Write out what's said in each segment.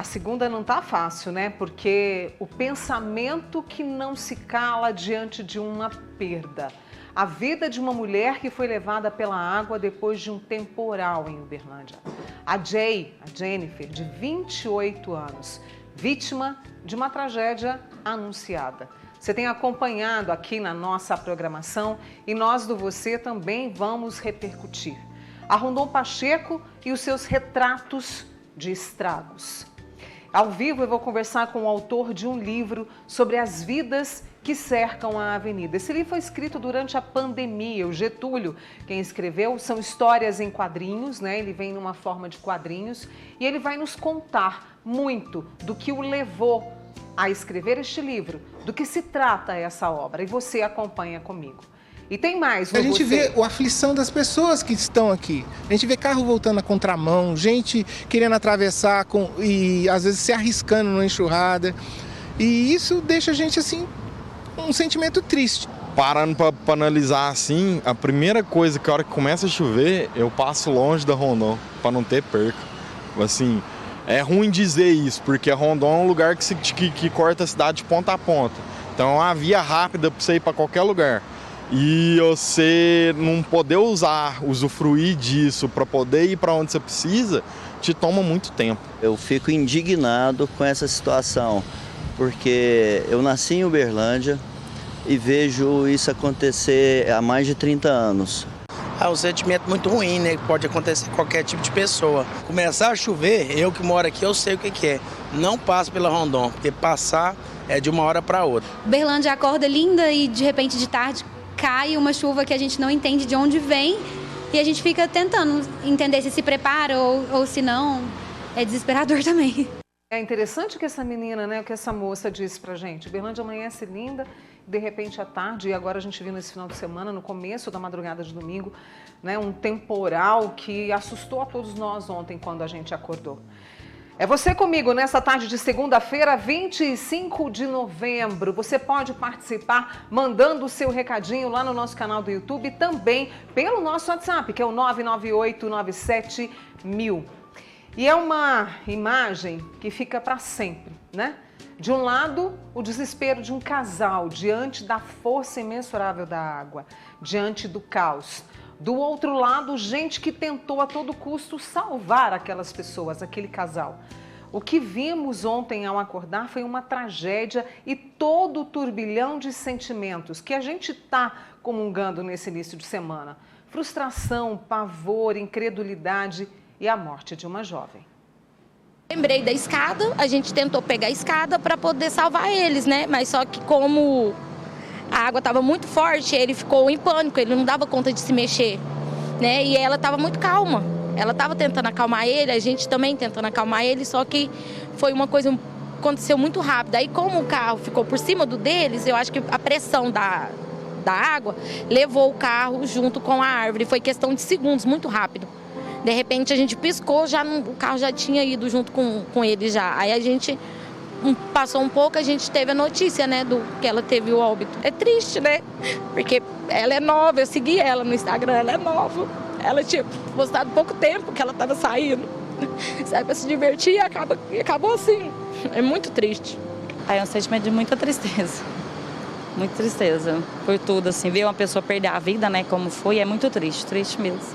segunda não tá fácil, né? Porque o pensamento que não se cala diante de uma perda. A vida de uma mulher que foi levada pela água depois de um temporal em Uberlândia. A Jennifer, de 28 anos, vítima de uma tragédia anunciada. Você tem acompanhado aqui na nossa programação e nós do Você também vamos repercutir. A Rondon Pacheco e os seus retratos de estragos. Ao vivo eu vou conversar com o autor de um livro sobre as vidas que cercam a avenida. Esse livro foi escrito durante a pandemia, o Getúlio, quem escreveu, são histórias em quadrinhos, né? Ele vem numa forma de quadrinhos e ele vai nos contar muito do que o levou a escrever este livro, do que se trata essa obra, e você acompanha comigo. E tem mais. A gente vê a aflição das pessoas que estão aqui. A gente vê carro voltando a contramão, gente querendo atravessar e às vezes se arriscando numa enxurrada. E isso deixa a gente assim, um sentimento triste. Parando para analisar assim, a primeira coisa que a hora que começa a chover, eu passo longe da Rondon, para não ter perca. Assim, é ruim dizer isso, porque a Rondon é um lugar que corta a cidade de ponta a ponta. Então é uma via rápida para você ir para qualquer lugar. E você não poder usufruir disso para poder ir para onde você precisa, te toma muito tempo. Eu fico indignado com essa situação, porque eu nasci em Uberlândia e vejo isso acontecer há mais de 30 anos. É um sentimento muito ruim, né? Pode acontecer com qualquer tipo de pessoa. Começar a chover, eu que moro aqui, eu sei o que é. Não passo pela Rondon, porque passar é de uma hora para outra. Uberlândia acorda linda e de repente de tarde cai uma chuva que a gente não entende de onde vem e a gente fica tentando entender se prepara ou se não. É desesperador também. É interessante que essa menina, né, que essa moça disse pra gente. Uberlândia amanhece linda, de repente à tarde, e agora a gente viu nesse final de semana, no começo da madrugada de domingo, né, um temporal que assustou a todos nós ontem quando a gente acordou. É você comigo nessa tarde de segunda-feira, 25 de novembro. Você pode participar mandando o seu recadinho lá no nosso canal do YouTube e também pelo nosso WhatsApp, que é o 998971000. E é uma imagem que fica para sempre, né? De um lado, o desespero de um casal diante da força imensurável da água, diante do caos. Do outro lado, gente que tentou a todo custo salvar aquelas pessoas, aquele casal. O que vimos ontem ao acordar foi uma tragédia e todo o turbilhão de sentimentos que a gente está comungando nesse início de semana. Frustração, pavor, incredulidade e a morte de uma jovem. Lembrei da escada, a gente tentou pegar a escada para poder salvar eles, né? Mas só que como a água estava muito forte, ele ficou em pânico, ele não dava conta de se mexer, né? E ela estava muito calma, ela estava tentando acalmar ele, a gente também tentando acalmar ele, só que foi uma coisa que aconteceu muito rápido. Aí como o carro ficou por cima do deles, eu acho que a pressão da água levou o carro junto com a árvore, foi questão de segundos, muito rápido. De repente a gente piscou, o carro já tinha ido junto com ele já. Aí a gente passou um pouco, a gente teve a notícia, né, que ela teve o óbito. É triste, né? Porque ela é nova, eu segui ela no Instagram, ela é nova. Ela tinha postado pouco tempo que ela estava saindo, sabe, para se divertir e acabou assim. É muito triste. É um sentimento de muita tristeza. Muita tristeza por tudo, assim. Ver uma pessoa perder a vida, né, como foi, é muito triste, triste mesmo.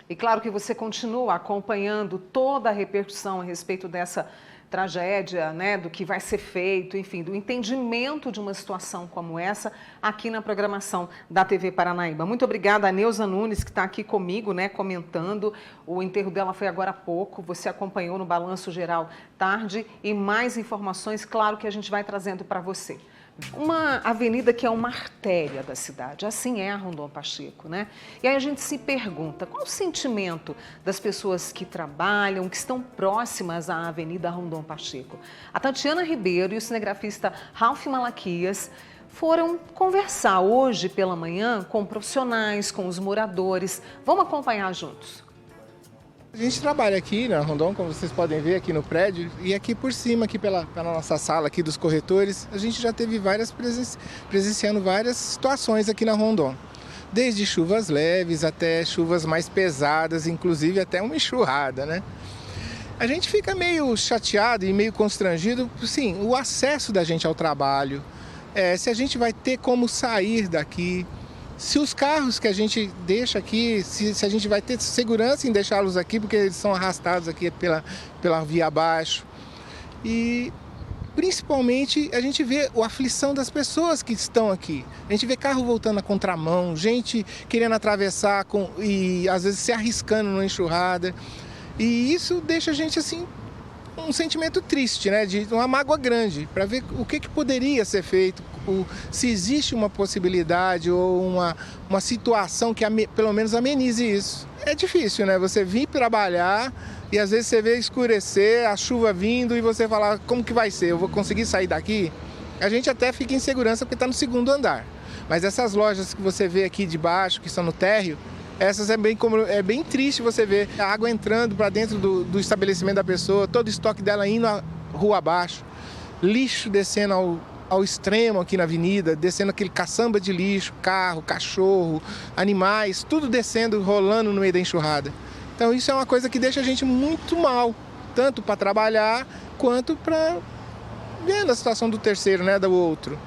E claro que você continua acompanhando toda a repercussão a respeito dessa tragédia, né, do que vai ser feito, enfim, do entendimento de uma situação como essa aqui na programação da TV Paranaíba. Muito obrigada a Neuza Nunes, que está aqui comigo, né, comentando. O enterro dela foi agora há pouco, você acompanhou no Balanço Geral tarde e mais informações, claro que a gente vai trazendo para você. Uma avenida que é uma artéria da cidade, assim é a Rondon Pacheco, né? E aí a gente se pergunta, qual o sentimento das pessoas que trabalham, que estão próximas à Avenida Rondon Pacheco? A Tatiana Ribeiro e o cinegrafista Ralph Malaquias foram conversar hoje pela manhã com profissionais, com os moradores. Vamos acompanhar juntos. A gente trabalha aqui na Rondon, como vocês podem ver aqui no prédio, e aqui por cima, aqui pela nossa sala aqui dos corretores, a gente já teve presenciando várias situações aqui na Rondon. Desde chuvas leves até chuvas mais pesadas, inclusive até uma enxurrada, né? A gente fica meio chateado e meio constrangido, sim, o acesso da gente ao trabalho, se a gente vai ter como sair daqui, se os carros que a gente deixa aqui, se a gente vai ter segurança em deixá-los aqui, porque eles são arrastados aqui pela via abaixo. E principalmente a gente vê a aflição das pessoas que estão aqui. A gente vê carro voltando a contramão, gente querendo atravessar e às vezes se arriscando numa enxurrada. E isso deixa a gente assim, um sentimento triste, né? De uma mágoa grande, para ver o que poderia ser feito, se existe uma possibilidade ou uma situação que pelo menos amenize isso. É difícil, né? Você vir trabalhar e às vezes você vê escurecer, a chuva vindo e você fala, como que vai ser? Eu vou conseguir sair daqui? A gente até fica em segurança porque está no 2º andar. Mas essas lojas que você vê aqui de baixo, que estão no térreo, essas é bem triste você ver a água entrando para dentro do estabelecimento da pessoa, todo o estoque dela indo a rua abaixo, lixo descendo ao extremo aqui na avenida, descendo aquele caçamba de lixo, carro, cachorro, animais, tudo descendo, rolando no meio da enxurrada. Então isso é uma coisa que deixa a gente muito mal, tanto para trabalhar quanto para ver a situação do terceiro, né, do outro.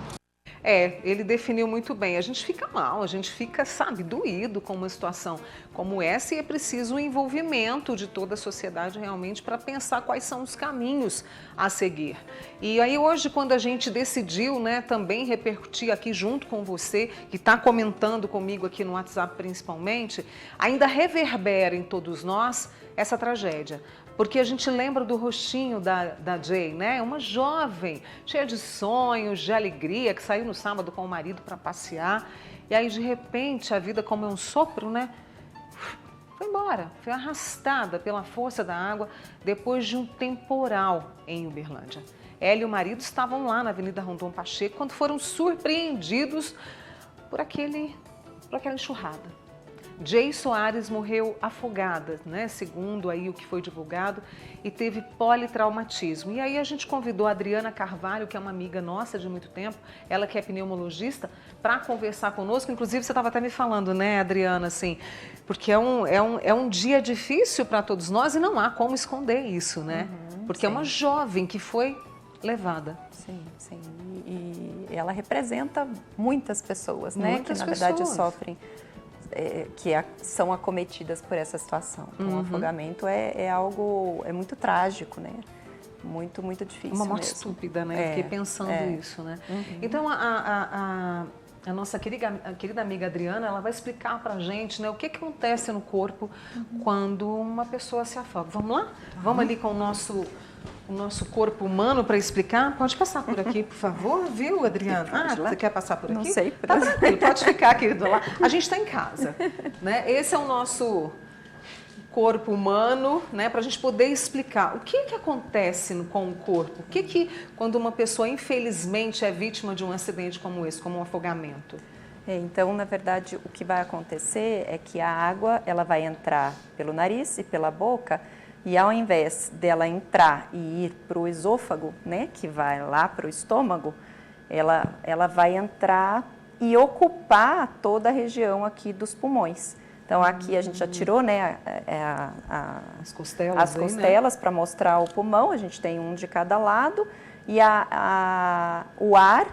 Ele definiu muito bem. A gente fica mal, a gente fica, sabe, doído com uma situação como essa e é preciso o envolvimento de toda a sociedade realmente para pensar quais são os caminhos a seguir. E aí hoje, quando a gente decidiu, né, também repercutir aqui junto com você, que está comentando comigo aqui no WhatsApp principalmente, ainda reverbera em todos nós essa tragédia. Porque a gente lembra do rostinho da Jay, né? Uma jovem, cheia de sonhos, de alegria, que saiu no sábado com o marido para passear. E aí, de repente, a vida, como é um sopro, né? Foi embora, foi arrastada pela força da água depois de um temporal em Uberlândia. Ela e o marido estavam lá na Avenida Rondon Pacheco quando foram surpreendidos por aquela enxurrada. Jay Soares morreu afogada, né, segundo aí o que foi divulgado, e teve politraumatismo. E aí a gente convidou a Adriana Carvalho, que é uma amiga nossa de muito tempo, ela que é pneumologista, para conversar conosco. Inclusive você estava até me falando, né, Adriana, assim, porque é um dia difícil para todos nós e não há como esconder isso, né? Porque é uma jovem que foi levada. Sim, sim. E ela representa muitas pessoas, né, Muitas que na verdade pessoas. sofrem. São acometidas por essa situação. Então, o afogamento é algo muito trágico, né? Muito, muito difícil. Uma morte mesmo. estúpida, né? Eu fiquei pensando isso, né? Então, a nossa querida amiga Adriana, ela vai explicar pra gente, né, o que acontece no corpo quando uma pessoa se afoga. Vamos lá? Vamos ali com o nosso corpo humano para explicar? Pode passar por aqui, por favor, viu, Adriana? Você quer passar por aqui? Não sei. Tá tranquilo, pode ficar, querido. Lá. A gente está em casa, né? Esse é o nosso corpo humano, né? Para a gente poder explicar o que acontece com o corpo. O que quando uma pessoa, infelizmente, é vítima de um acidente como esse, como um afogamento? Então, na verdade, o que vai acontecer é que a água ela vai entrar pelo nariz e pela boca. E ao invés dela entrar e ir para o esôfago, né, que vai lá para o estômago, ela vai entrar e ocupar toda a região aqui dos pulmões. Então aqui a gente já tirou, né, as costelas para mostrar o pulmão, a gente tem um de cada lado e o ar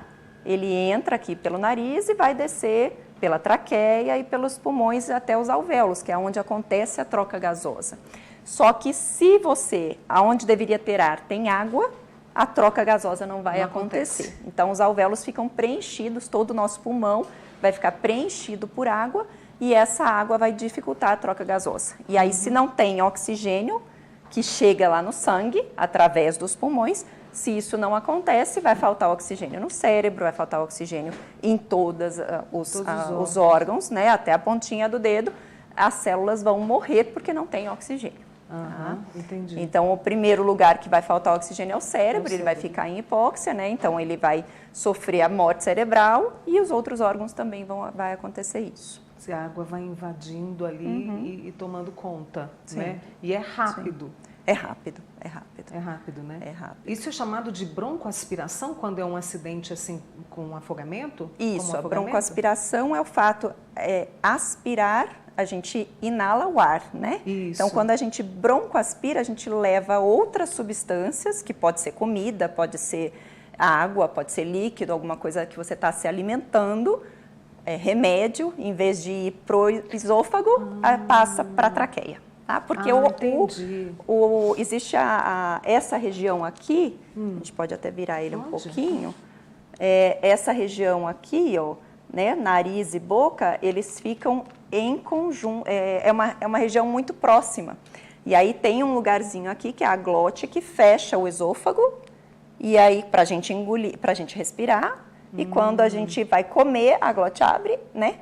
ele entra aqui pelo nariz e vai descer pela traqueia e pelos pulmões até os alvéolos, que é onde acontece a troca gasosa. Só que se você, aonde deveria ter ar, tem água, a troca gasosa não vai acontecer. Então, os alvéolos ficam preenchidos, todo o nosso pulmão vai ficar preenchido por água e essa água vai dificultar a troca gasosa. E aí, se não tem oxigênio que chega lá no sangue, através dos pulmões, se isso não acontece, vai faltar oxigênio no cérebro, vai faltar oxigênio em todos os órgãos, né, até a pontinha do dedo, as células vão morrer porque não tem oxigênio. Entendi. Então, o primeiro lugar que vai faltar oxigênio é o cérebro, ele vai ficar em hipóxia, né? Então, ele vai sofrer a morte cerebral e os outros órgãos também vai acontecer isso. Se a água vai invadindo ali e tomando conta, né? E é rápido. Sim. É rápido. É rápido, né? É rápido. Isso é chamado de broncoaspiração quando é um acidente assim com afogamento? Isso, a broncoaspiração é o fato, aspirar a gente inala o ar, né? Isso. Então, quando a gente broncoaspira, a gente leva outras substâncies, que pode ser comida, pode ser água, pode ser líquido, alguma coisa que você está se alimentando, remédio, em vez de ir para o esôfago, passa para a traqueia. Tá? Porque existe essa região aqui, a gente pode até virar ele um pouquinho, essa região aqui, ó, né, nariz e boca, eles ficam em conjunto, é uma região muito próxima. E aí tem um lugarzinho aqui, que é a glote, que fecha o esôfago, e aí para a gente engolir, para a gente respirar, e quando a gente vai comer, a glote abre, né?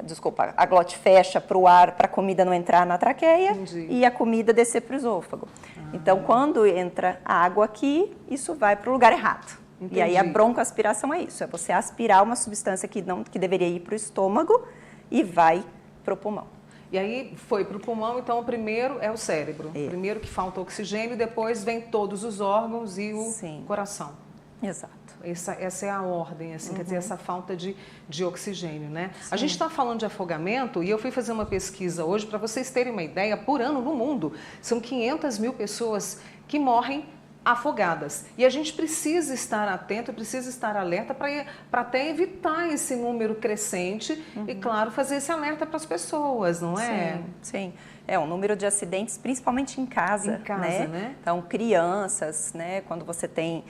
Desculpa, a glote fecha para o ar, para a comida não entrar na traqueia. Entendi. E a comida descer para o esôfago. Então, quando entra a água aqui, isso vai para o lugar errado. Entendi. E aí a broncoaspiração é isso, é você aspirar uma substância que deveria ir para o estômago e vai para o pulmão. E aí foi para o pulmão, então o primeiro é o cérebro. Primeiro que falta oxigênio, depois vem todos os órgãos e o coração. Exato. Essa é a ordem, assim, quer dizer, essa falta de oxigênio, né? Sim. A gente está falando de afogamento e eu fui fazer uma pesquisa hoje, para vocês terem uma ideia, por ano no mundo, são 500 mil pessoas que morrem afogadas. E a gente precisa estar atento, precisa estar alerta para até evitar esse número crescente e, claro, fazer esse alerta para as pessoas, não é? Sim. É um número de acidentes, principalmente em casa, né? Então, crianças, né? Quando você tem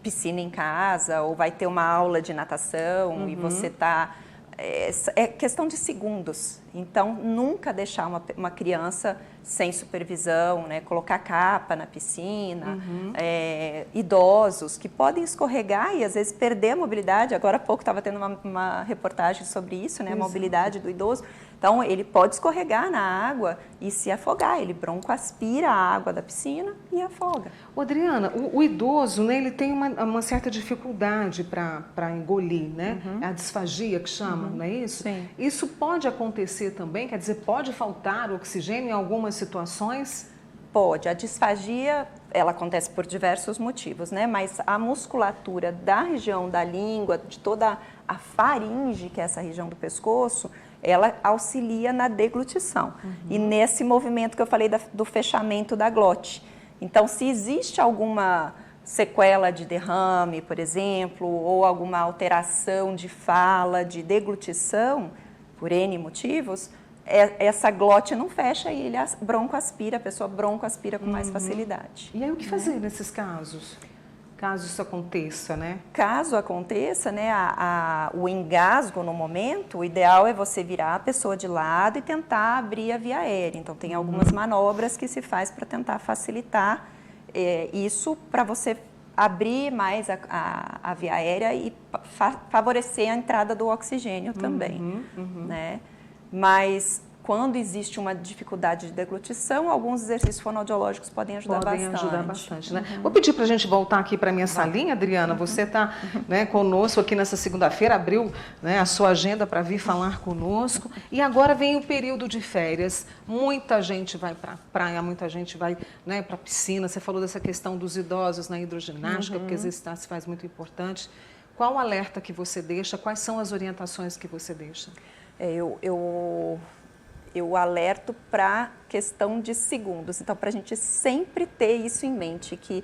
piscina em casa ou vai ter uma aula de natação e você está... É questão de segundos. Então, nunca deixar uma criança sem supervisão, né? Colocar capa na piscina, idosos que podem escorregar e às vezes perder a mobilidade. Agora há pouco estava tendo uma reportagem sobre isso, né? A mobilidade do idoso. Então, ele pode escorregar na água e se afogar. Ele broncoaspira a água da piscina e afoga. Ô, Adriana, o idoso, né, ele tem uma certa dificuldade para engolir, né? É a disfagia que chamam, não é isso? Sim. Isso pode acontecer também? Quer dizer, pode faltar oxigênio em algumas situações? Pode. A disfagia, ela acontece por diversos motivos, né? Mas a musculatura da região da língua, de toda a faringe, que é essa região do pescoço, ela auxilia na deglutição. E nesse movimento que eu falei do fechamento da glote. Então, se existe alguma sequela de derrame, por exemplo, ou alguma alteração de fala, de deglutição, por N motivos, essa glote não fecha e ele broncoaspira, a pessoa broncoaspira com mais facilidade. E aí o que fazer nesses casos? Caso isso aconteça, né? Caso aconteça, né, o engasgo no momento, o ideal é você virar a pessoa de lado e tentar abrir a via aérea. Então, tem algumas manobras que se faz para tentar facilitar isso, para você abrir mais a via aérea e favorecer a entrada do oxigênio também, né? Mas quando existe uma dificuldade de deglutição, alguns exercícios fonoaudiológicos podem ajudar bastante. Né? Vou pedir para a gente voltar aqui para a minha salinha, Adriana. Você está, né, conosco aqui nessa segunda-feira, abriu, né, a sua agenda para vir falar conosco. E agora vem o período de férias. Muita gente vai para a praia, muita gente vai, né, para a piscina. Você falou dessa questão dos idosos na hidroginástica, porque exercitar se faz muito importante. Qual o alerta que você deixa? Quais são as orientações que você deixa? Eu alerto para a questão de segundos. Então, para a gente sempre ter isso em mente, que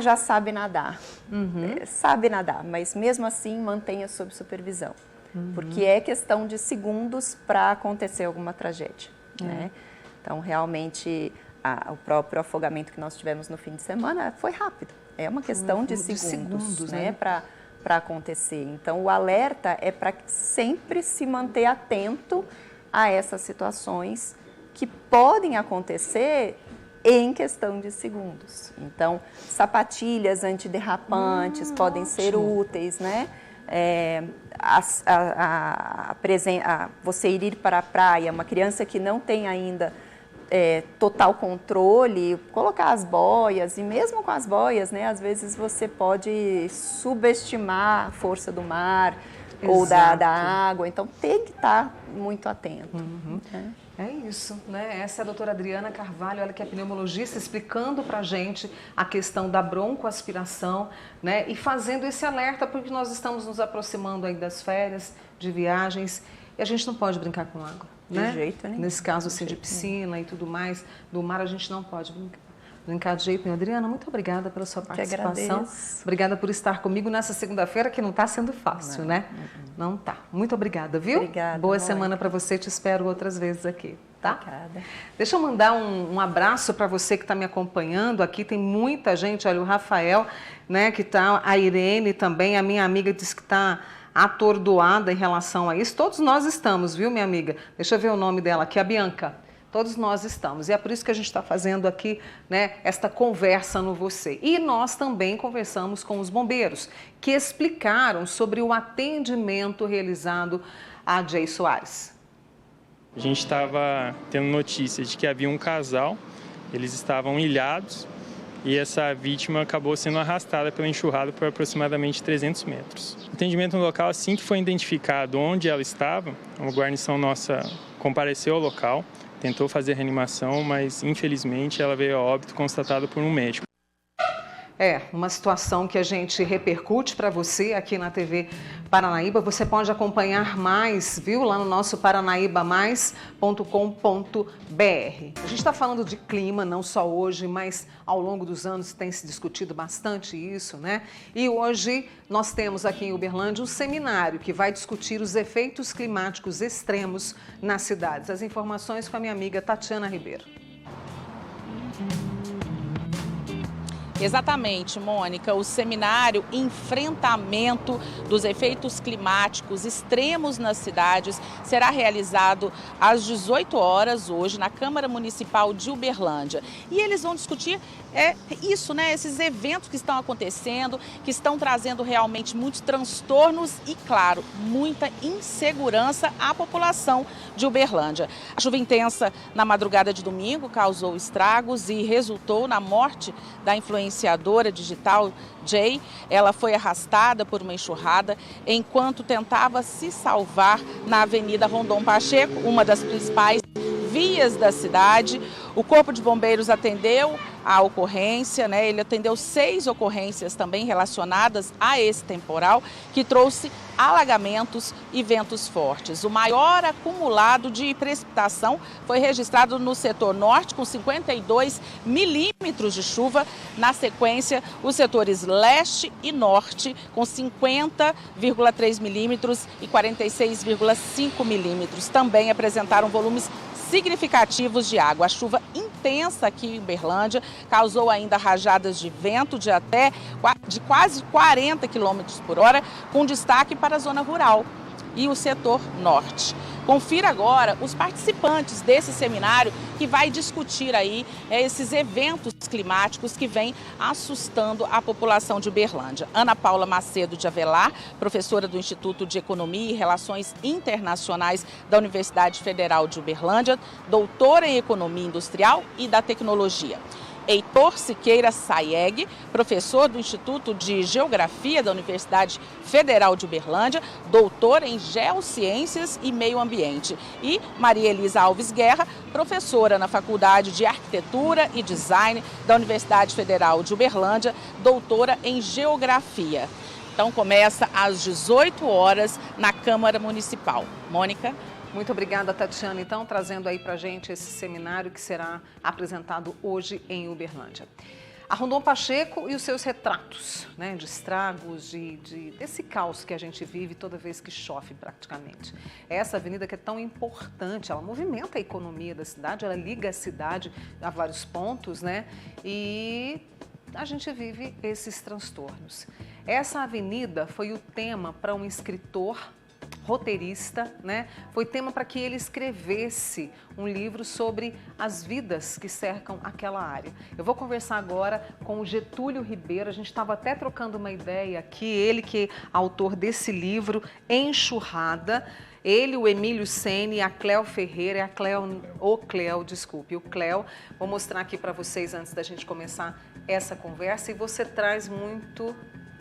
já sabe nadar. Sabe nadar, mas mesmo assim mantenha sob supervisão. Porque é questão de segundos para acontecer alguma tragédia. Né? Então, realmente, o próprio afogamento que nós tivemos no fim de semana foi rápido. É uma questão de segundos, né? Para acontecer. Então, o alerta é para sempre se manter atento a essas situações que podem acontecer em questão de segundos. Então, sapatilhas antiderrapantes podem ser úteis, né? Você ir para a praia, uma criança que não tem ainda total controle, colocar as boias, e mesmo com as boias, né, às vezes você pode subestimar a força do mar, ou da água, então tem que estar muito atento. É isso, né? Essa é a doutora Adriana Carvalho, ela que é pneumologista, explicando para a gente a questão da broncoaspiração, né? E fazendo esse alerta, porque nós estamos nos aproximando aí das férias, de viagens. E a gente não pode brincar com água, né? De jeito nenhum. Nesse caso, assim, de piscina e tudo mais, do mar a gente não pode brincar de jeito nenhum. Adriana, muito obrigada pela sua participação. Obrigada por estar comigo nessa segunda-feira, que não está sendo fácil, né? Não tá. Muito obrigada, viu? Obrigada. Boa semana para você, te espero outras vezes aqui, tá? Obrigada. Deixa eu mandar um abraço para você que está me acompanhando aqui. Tem muita gente, olha, o Rafael, né, que tá, a Irene também, a minha amiga disse que está atordoada em relação a isso. Todos nós estamos, viu, minha amiga? Deixa eu ver o nome dela aqui, a Bianca. Todos nós estamos. E é por isso que a gente está fazendo aqui, né, esta conversa no Você. E nós também conversamos com os bombeiros, que explicaram sobre o atendimento realizado a Jay Soares. A gente estava tendo notícias de que havia um casal, eles estavam ilhados e essa vítima acabou sendo arrastada pela enxurrada por aproximadamente 300 metros. O atendimento no local, assim que foi identificado onde ela estava, uma guarnição nossa compareceu ao local, tentou fazer a reanimação, mas infelizmente ela veio a óbito constatada por um médico. É, uma situação que a gente repercute para você aqui na TV Paranaíba. Você pode acompanhar mais, viu, lá no nosso paranaibamais.com.br. A gente está falando de clima, não só hoje, mas ao longo dos anos tem se discutido bastante isso, né? E hoje nós temos aqui em Uberlândia um seminário que vai discutir os efeitos climáticos extremos nas cidades. As informações com a minha amiga Tatiana Ribeiro. Exatamente, Mônica. O seminário Enfrentamento dos Efeitos Climáticos Extremos nas Cidades será realizado às 18 horas hoje na Câmara Municipal de Uberlândia. E eles vão discutir isso, né? Esses eventos que estão acontecendo, que estão trazendo realmente muitos transtornos e, claro, muita insegurança à população de Uberlândia. A chuva intensa na madrugada de domingo causou estragos e resultou na morte da influenciadora digital Jay. Ela foi arrastada por uma enxurrada enquanto tentava se salvar na Avenida Rondon Pacheco, uma das principais vias da cidade. O Corpo de Bombeiros atendeu a ocorrência, né? Ele atendeu 6 ocorrências também relacionadas a esse temporal, que trouxe alagamentos e ventos fortes. O maior acumulado de precipitação foi registrado no setor norte, com 52 milímetros de chuva. Na sequência, os setores leste e norte, com 50,3 milímetros e 46,5 milímetros. Também apresentaram volumes significativos de água. A chuva intensa aqui em Uberlândia causou ainda rajadas de vento de quase 40 km por hora, com destaque para a zona rural e o setor norte. Confira agora os participantes desse seminário que vai discutir aí esses eventos climáticos que vêm assustando a população de Uberlândia. Ana Paula Macedo de Avelar, professora do Instituto de Economia e Relações Internacionais da Universidade Federal de Uberlândia, doutora em Economia Industrial e da Tecnologia. Heitor Siqueira Sayeg, professor do Instituto de Geografia da Universidade Federal de Uberlândia, doutor em Geociências e Meio Ambiente. E Maria Elisa Alves Guerra, professora na Faculdade de Arquitetura e Design da Universidade Federal de Uberlândia, doutora em Geografia. Então começa às 18 horas na Câmara Municipal. Mônica? Muito obrigada, Tatiana. Então, trazendo aí pra gente esse seminário que será apresentado hoje em Uberlândia. A Rondon Pacheco e os seus retratos, né, de estragos, desse caos que a gente vive toda vez que chove praticamente. Essa avenida que é tão importante, ela movimenta a economia da cidade, ela liga a cidade a vários pontos, né? E a gente vive esses transtornos. Essa avenida foi o tema para um escritor roteirista, né? Foi tema para que ele escrevesse um livro sobre as vidas que cercam aquela área. Eu vou conversar agora com o Getúlio Ribeiro, a gente estava até trocando uma ideia aqui, ele que é autor desse livro, Enxurrada, ele, o Emílio Sene, a Cléo Ferreira, o Cléo, vou mostrar aqui para vocês antes da gente começar essa conversa, e você traz muito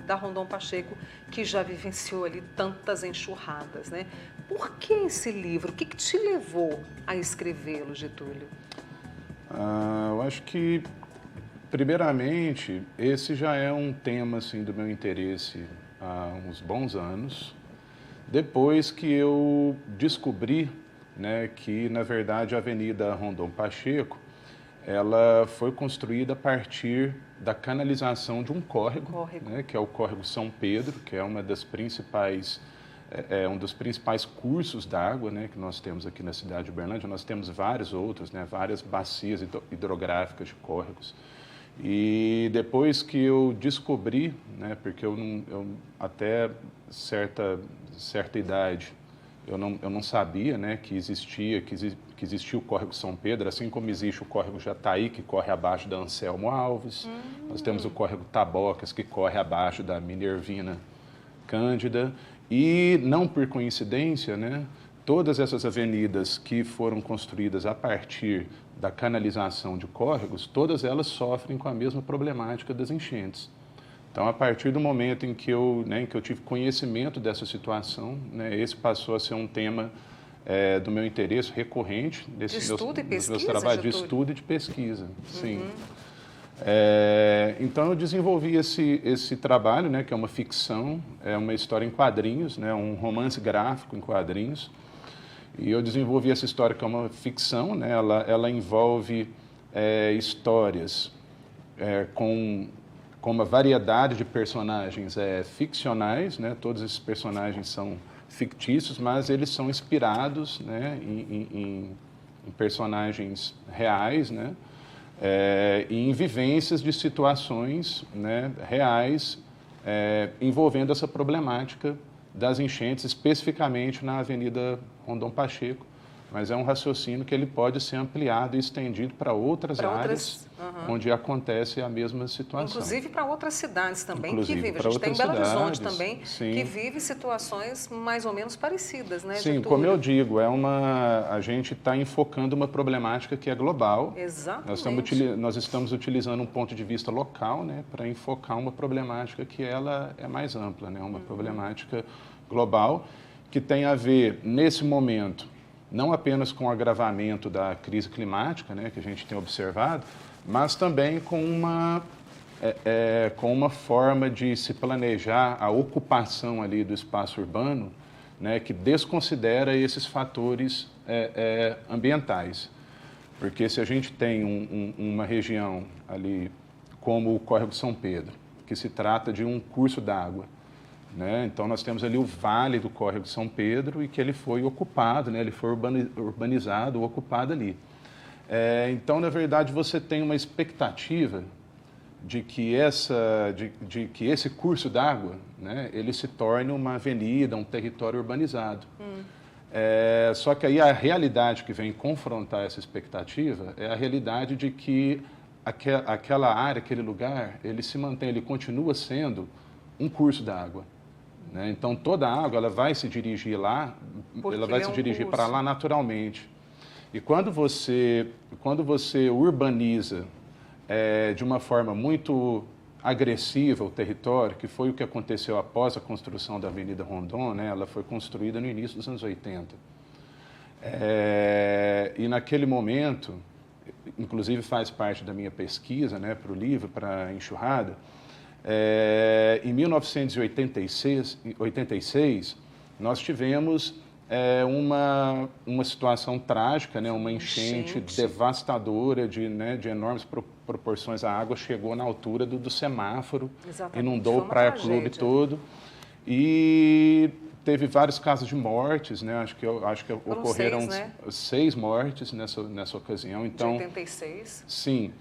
da Rondon Pacheco, que já vivenciou ali tantas enxurradas, né? Por que esse livro? O que te levou a escrevê-lo, Getúlio? Eu acho que, primeiramente, esse já é um tema assim, do meu interesse há uns bons anos. depois que eu descobri, né, que, na verdade, a Avenida Rondon Pacheco, ela foi construída a partir da canalização de um córrego. Né, que é o Córrego São Pedro, que é uma das principais, um dos principais cursos d'água, né, que nós temos aqui na cidade de Uberlândia. Nós temos vários outros, né, várias bacias hidrográficas de córregos. E depois que eu descobri, né, porque eu até certa idade, eu não sabia, né, que existia o Córrego São Pedro, assim como existe o Córrego Jataí, que corre abaixo da Anselmo Alves. Nós temos o Córrego Tabocas, que corre abaixo da Minervina Cândida. E, não por coincidência, né, todas essas avenidas que foram construídas a partir da canalização de córregos, todas elas sofrem com a mesma problemática das enchentes. Então, a partir do momento em que eu tive conhecimento dessa situação, né, esse passou a ser um tema do meu interesse recorrente de estudo e pesquisa, meus trabalhos de estudo e de pesquisa. Sim. Então, eu desenvolvi esse trabalho, né, que é uma ficção, é uma história em quadrinhos, né, um romance gráfico em quadrinhos. E eu desenvolvi essa história que é uma ficção, né, ela envolve histórias com uma variedade de personagens ficcionais, né, todos esses personagens são fictícios, mas eles são inspirados, né, em personagens reais, né, e em vivências de situações, né, reais envolvendo essa problemática das enchentes, especificamente na Avenida Rondon Pacheco, mas é um raciocínio que ele pode ser ampliado e estendido para outras áreas onde acontece a mesma situação. Inclusive para outras cidades também que vivem. A gente tem Belo Horizonte também, sim, que vive situações mais ou menos parecidas, né? Sim, como eu digo, a gente está enfocando uma problemática que é global. Exatamente. Nós estamos utilizando um ponto de vista local, né, para enfocar uma problemática que ela é mais ampla, né, uma problemática global que tem a ver, nesse momento, não apenas com o agravamento da crise climática, né, que a gente tem observado, mas também com uma forma de se planejar a ocupação ali do espaço urbano, né, que desconsidera esses fatores ambientais. Porque se a gente tem uma região ali como o Córrego São Pedro, que se trata de um curso d'água, né? Então, nós temos ali o vale do Córrego São Pedro e que ele foi ocupado, né? Ele foi urbanizado, ocupado ali. Então, na verdade, você tem uma expectativa de que esse curso d'água, né, ele se torne uma avenida, um território urbanizado. Só que aí a realidade que vem confrontar essa expectativa é a realidade de que aquela área, aquele lugar, ele se mantém, ele continua sendo um curso d'água. Né? Então, toda a água ela vai se dirigir lá, ela vai se dirigir para lá naturalmente. E quando você urbaniza de uma forma muito agressiva o território, que foi o que aconteceu após a construção da Avenida Rondon, né? Ela foi construída no início dos anos 80. E naquele momento, inclusive faz parte da minha pesquisa, né, para o livro, para a Enxurrada, em 1986, nós tivemos uma situação trágica, né, uma enchente devastadora de enormes proporções. A água chegou na altura do semáforo, inundou o Praia Clube todo e teve vários casos de mortes, né? Acho que ocorreram 6 mortes nessa ocasião. Então, de 86? Sim.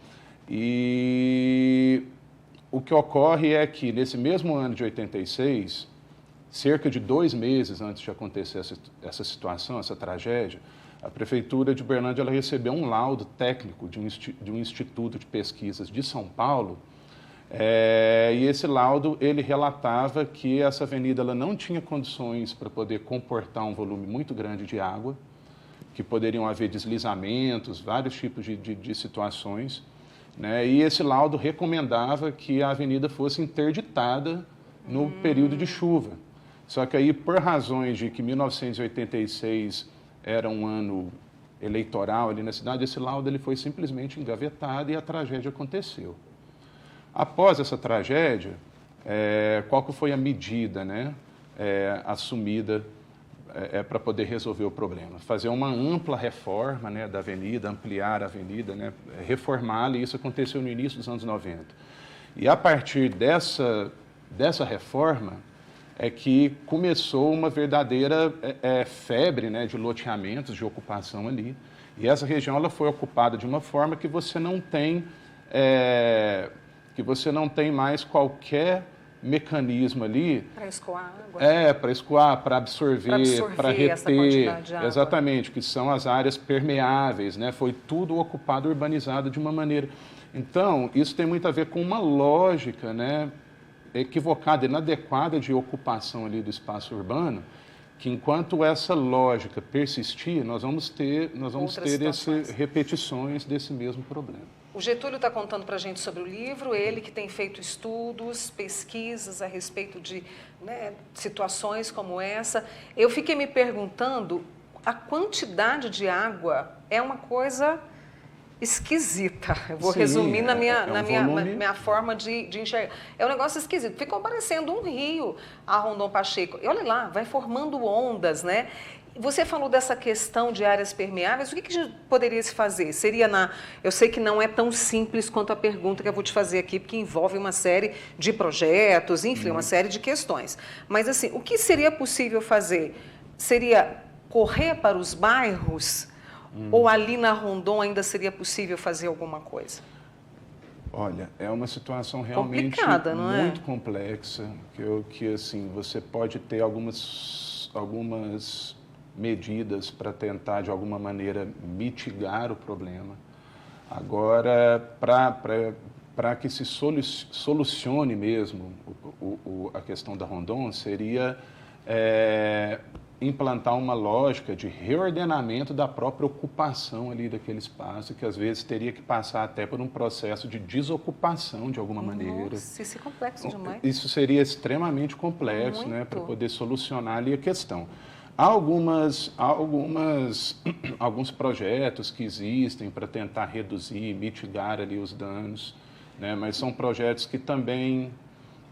E o que ocorre é que, nesse mesmo ano de 86, cerca de 2 meses antes de acontecer essa situação, essa tragédia, a Prefeitura de Uberlândia ela recebeu um laudo técnico de um instituto de pesquisas de São Paulo, e esse laudo ele relatava que essa avenida ela não tinha condições para poder comportar um volume muito grande de água, que poderiam haver deslizamentos, vários tipos de situações, né? E esse laudo recomendava que a avenida fosse interditada no período de chuva. Só que aí, por razões de que 1986 era um ano eleitoral ali na cidade, esse laudo ele foi simplesmente engavetado e a tragédia aconteceu. Após essa tragédia, qual que foi a medida, né, assumida para poder resolver o problema. Fazer uma ampla reforma, né, da avenida, ampliar a avenida, né, reformá-la, e isso aconteceu no início dos anos 90. E a partir dessa reforma é que começou uma verdadeira febre, né, de loteamentos, de ocupação ali. E essa região ela foi ocupada de uma forma que você não tem mais qualquer mecanismo ali. Para escoar água. Para escoar, para absorver, para reter. Essa quantidade de água. Exatamente, que são as áreas permeáveis, né? Foi tudo ocupado, urbanizado de uma maneira. Então, isso tem muito a ver com uma lógica, né, equivocada, inadequada de ocupação ali do espaço urbano, que enquanto essa lógica persistir, nós vamos ter repetições desse mesmo problema. O Getúlio está contando para a gente sobre o livro, ele que tem feito estudos, pesquisas a respeito de, né, situações como essa. Eu fiquei me perguntando, a quantidade de água é uma coisa esquisita. Eu vou resumir na minha forma de enxergar. É um negócio esquisito. Ficou parecendo um rio a Rondon Pacheco. E olha lá, vai formando ondas, né? Você falou dessa questão de áreas permeáveis. O que poderia se fazer? Eu sei que não é tão simples quanto a pergunta que eu vou te fazer aqui, porque envolve uma série de projetos, enfim, uma série de questões. Mas, assim, o que seria possível fazer? Seria correr para os bairros? Ou ali na Rondon ainda seria possível fazer alguma coisa? Olha, é uma situação realmente muito complexa, que assim, você pode ter algumas medidas para tentar, de alguma maneira, mitigar o problema. Agora, para que se solucione mesmo a questão da Rondon, seria implantar uma lógica de reordenamento da própria ocupação ali daquele espaço, que às vezes teria que passar até por um processo de desocupação de alguma maneira. Nossa, isso é complexo demais. Isso seria extremamente complexo, né, para poder solucionar ali a questão. Há alguns projetos que existem para tentar reduzir, mitigar ali os danos, né, mas são projetos que também,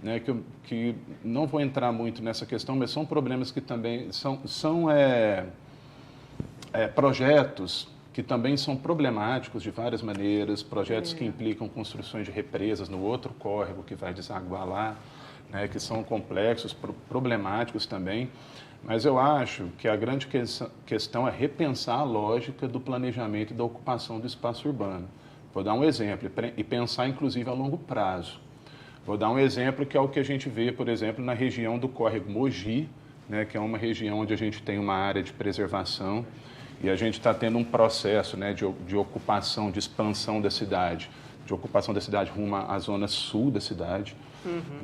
né, que não vou entrar muito nessa questão, mas são problemas que também são projetos que também são problemáticos de várias maneiras, projetos que implicam construções de represas no outro córrego que vai desaguar lá, né, que são complexos, problemáticos também. Mas eu acho que a grande questão é repensar a lógica do planejamento e da ocupação do espaço urbano. Vou dar um exemplo, e pensar inclusive a longo prazo. Vou dar um exemplo que é o que a gente vê, por exemplo, na região do córrego Mogi, né, que é uma região onde a gente tem uma área de preservação e a gente está tendo um processo, né, de ocupação, de expansão da cidade, de ocupação da cidade rumo à zona sul da cidade.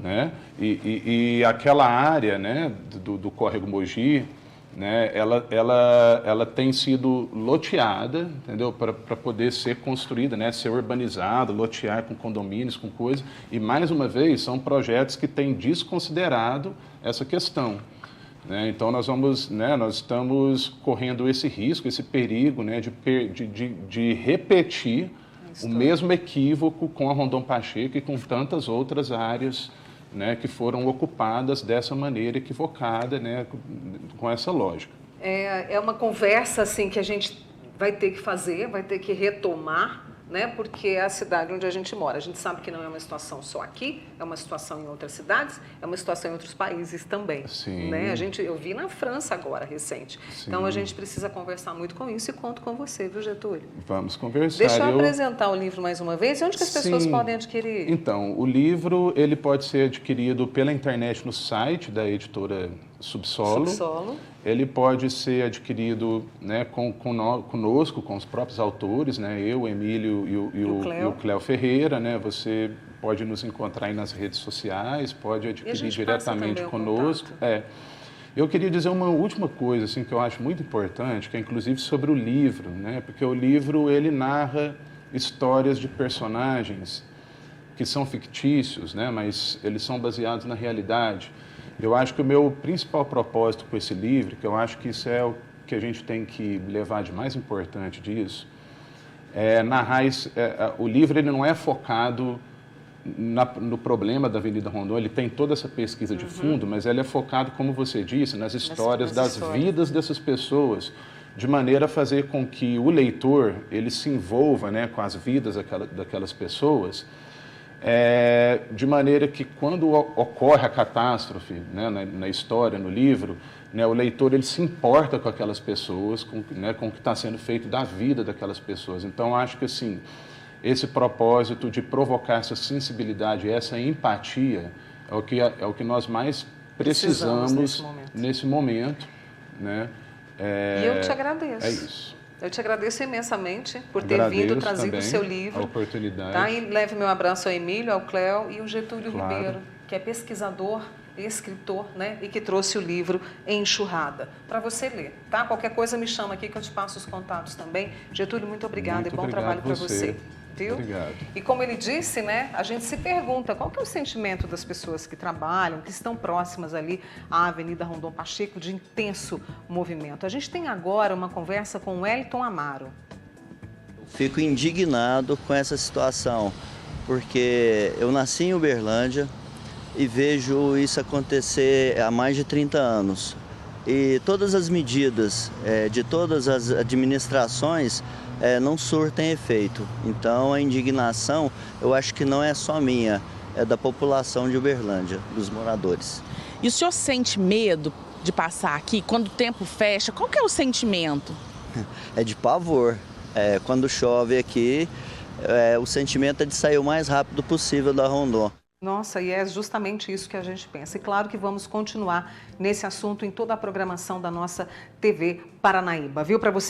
Né? E aquela área, né, do córrego Mogi, né, ela tem sido loteada, entendeu? Para poder ser construída, né, ser urbanizada, lotear com condomínios, com coisas. E, mais uma vez, são projetos que têm desconsiderado essa questão. Né? Então, nós estamos correndo esse risco, esse perigo, né, de repetir o mesmo equívoco com a Rondon Pacheco e com tantas outras áreas, né, que foram ocupadas dessa maneira equivocada, né, com essa lógica. É uma conversa assim, que a gente vai ter que fazer, vai ter que retomar, né, porque é a cidade onde a gente mora. A gente sabe que não é uma situação só aqui, é uma situação em outras cidades, é uma situação em outros países também. Sim. Né? Eu vi na França agora, recente. Sim. Então, a gente precisa conversar muito com isso e conto com você, viu, Getúlio? Vamos conversar. Deixa eu apresentar o livro mais uma vez. E onde que as pessoas podem adquirir? Então, o livro ele pode ser adquirido pela internet no site da editora Subsolo. Ele pode ser adquirido, né, conosco, com os próprios autores, né, eu, o Emílio e o Cléo Ferreira. Né, você pode nos encontrar aí nas redes sociais, pode adquirir diretamente conosco. Eu queria dizer uma última coisa assim, que eu acho muito importante, que é inclusive sobre o livro, né, porque o livro ele narra histórias de personagens que são fictícios, né, mas eles são baseados na realidade. Eu acho que o meu principal propósito com esse livro, que eu acho que isso é o que a gente tem que levar de mais importante disso, é narrar o livro ele não é focado no problema da Avenida Rondon, ele tem toda essa pesquisa de fundo, mas ele é focado, como você disse, nas histórias das vidas dessas pessoas, de maneira a fazer com que o leitor ele se envolva, né, com as vidas daquelas pessoas, de maneira que quando ocorre a catástrofe, né, na história, no livro, né, o leitor ele se importa com aquelas pessoas, com o que está sendo feito da vida daquelas pessoas. Então, acho que assim, esse propósito de provocar essa sensibilidade, essa empatia, é o que nós mais precisamos nesse momento, né? E eu te agradeço. É isso. Eu te agradeço imensamente por ter vindo, trazido o seu livro. A oportunidade. Tá? E leve meu abraço ao Emílio, ao Cléo e ao Getúlio Claro. Ribeiro, que é pesquisador, escritor, né? E que trouxe o livro Enxurrada, para você ler, tá? Qualquer coisa me chama aqui que eu te passo os contatos também. Getúlio, muito obrigada e bom trabalho para você. Viu? Obrigado. E como ele disse, né, a gente se pergunta qual que é o sentimento das pessoas que trabalham, que estão próximas ali à Avenida Rondon Pacheco, de intenso movimento. A gente tem agora uma conversa com o Wellington Amaro. Fico indignado com essa situação, porque eu nasci em Uberlândia e vejo isso acontecer há mais de 30 anos. E todas as medidas de todas as administrações não surtem efeito. Então a indignação, eu acho que não é só minha, é da população de Uberlândia, dos moradores. E o senhor sente medo de passar aqui quando o tempo fecha? Qual que é o sentimento? É de pavor. Quando chove aqui, o sentimento é de sair o mais rápido possível da Rondon. Nossa, e é justamente isso que a gente pensa. E claro que vamos continuar nesse assunto em toda a programação da nossa TV Paranaíba, viu? Para você